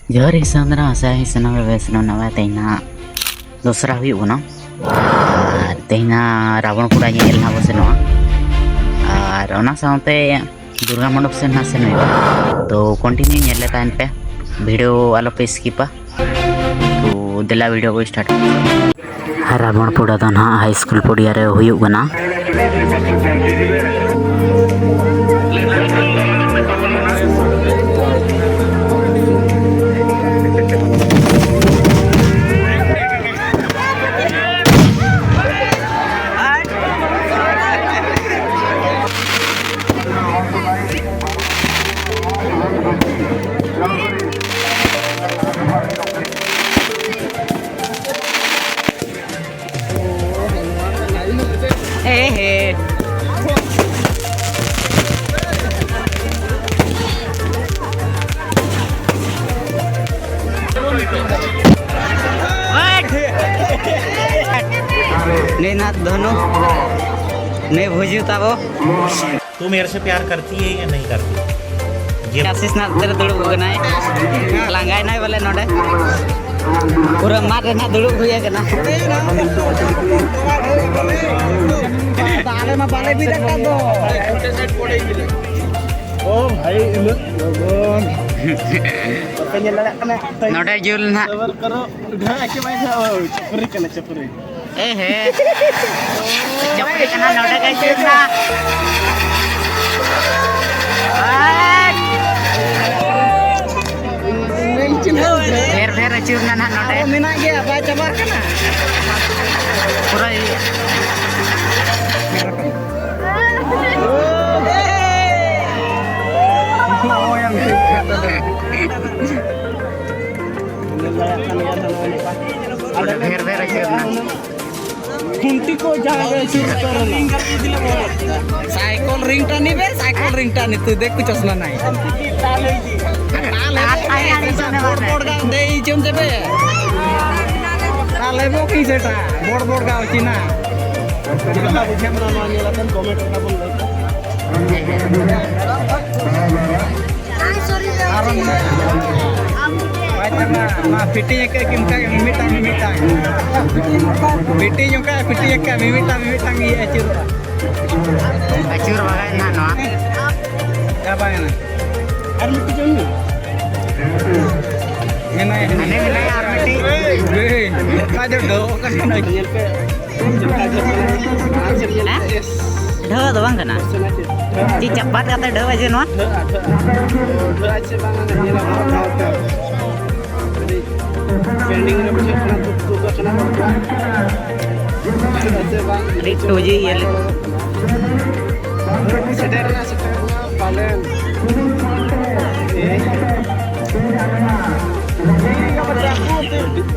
Jauh Sandra saya senang bebas nama tehna dosra hui una tehna Ravan pura nyel na bose noa Rona saunte Durga Mandap sen na sen तो continue nyel लेता इन पे video आलो पे skip तो दिला video को start रावणपुरा दो ना high school पड़िया रे हुयुग कना लेना दोनों मैं भूजी ताबो तू मेरे से प्यार करती है या नहीं करती? ये आशीष ना तेरे दुड़ुब गना है लांगाय ना वाले नोडे पूरा मार ना दुड़ुब हुई है ना ताले में बाले भी देखता दो ओ भाई लोगों अपने लड़ा कने नोडे जुल ना सबर करो ढा के भाई चपरी कने चपरी ए हे चपरी कना नोडे का जुल ना फेर फेर चूर ना ना नोडे मिना गया बा चबर कना पूरा फेर फेर चूर ना कुंटी को जावे शूट करना साइकिल रिंगटनी बे साइकिल रिंगटनी तू देख कुछ असला नहीं बोड़ दे चम देबे ताले बो की सेटा बोड़ गाव चिना चिना बुझे हमरा ना नेलातन कमेंट ना बोल ना फिटिंग के किमका मिमिटांग फिटिंग का मिमिटांग ये अचूर बगाय ना नो क्या बाय ना और मिट्टी जोनी नहीं यार मिट्टी का जो दो का ना जेल पे ढो तो बंग ना जी चप्पत कते ढो बजे नो अच्छे बांगा नेला पेंडिंग में कुछ खाना तो करना अच्छे बांग रिट हो जी ये सेटरना पालन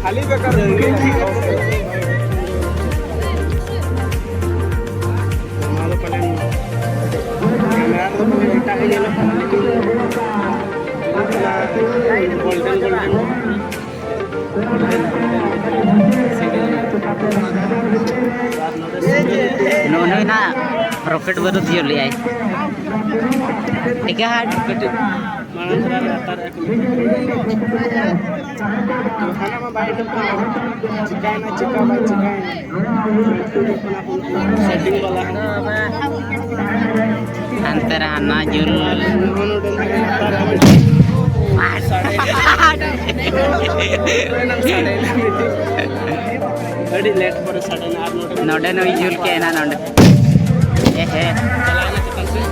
खाली बेकार हमारा पालन कैमरा तो बेटा है ये गोल्डन नोनो ना रॉकेट बरु दियो ले आई ठीक है हार्ड मानसरा आता है खाना में बाइट चिकन सेटिंग वाला अंतर ना जुल अड़ी लेट पर साढ़े नोडे नो जुल के ना नोडे ए हे चलाना चिकन से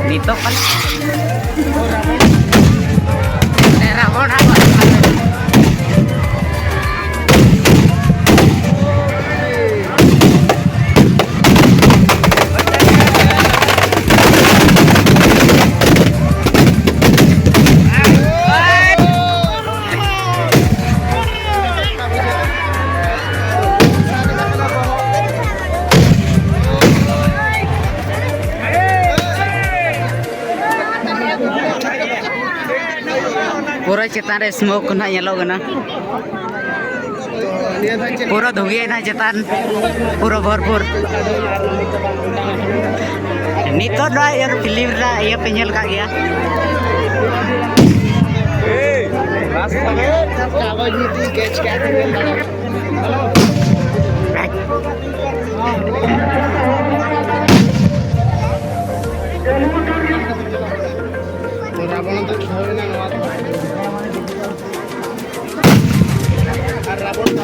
dito kan पूरा चेतान रे स्मोक ना येलो गना पूरा धुगे ना चेतान पूरा भरपूर नितो ना ये फिल्म रा ये पेंजल का गया रावण तो छोड़े ना रावण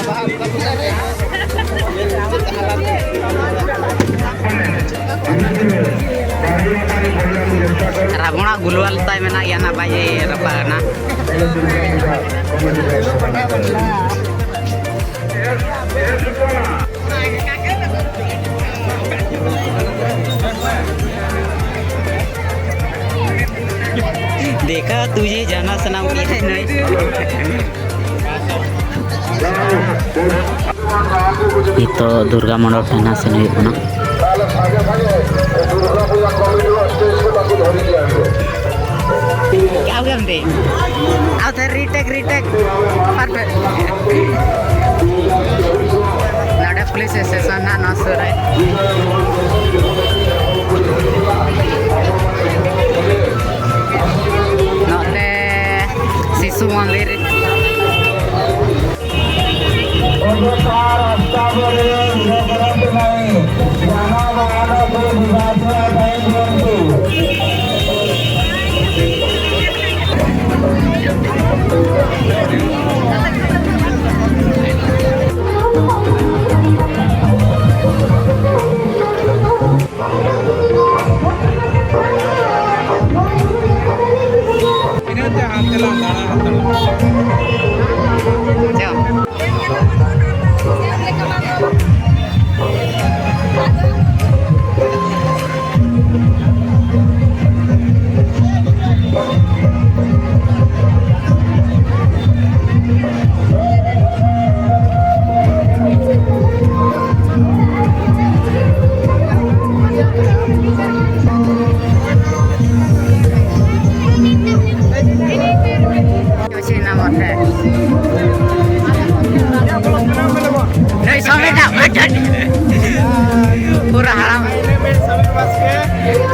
रावणा गुलवाल ताय मेना गया ना बाजे रपा ना देखा तुझे जाना सनाम की है नहीं itu Durga Mandap Thana sen huyuk kana क्या हो गया हमने आओ थे रीटेक परफेक्ट नाडा पुलिस स्टेशन ना नसर है नोते शिशु मंदिर पूरा हराम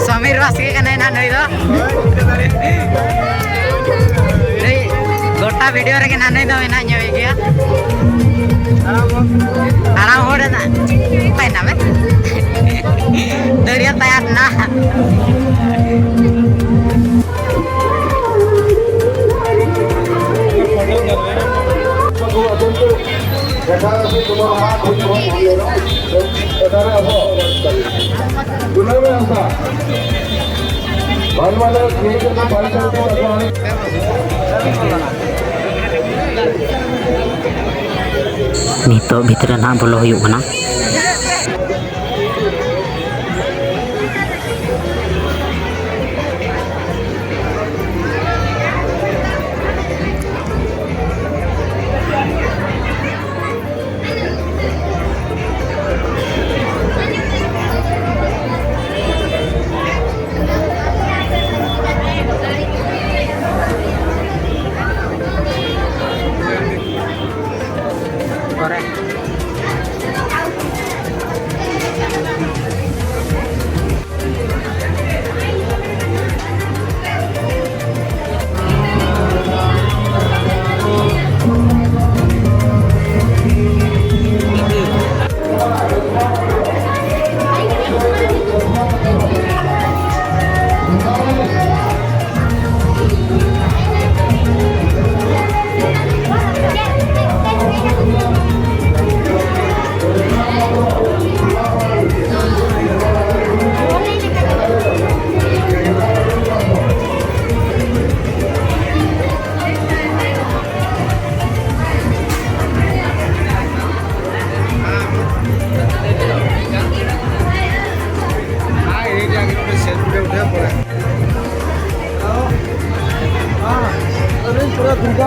समीर वास्के का नहीं ना नहीं तो नहीं गोटा वीडियो रे के ना नहीं तो ना न्यूज़ किया हराम हो रहा ना पाई ना में दरिया तैयार ना Nito भितर ना बोलो हुयुग कना पूरा दुर्गा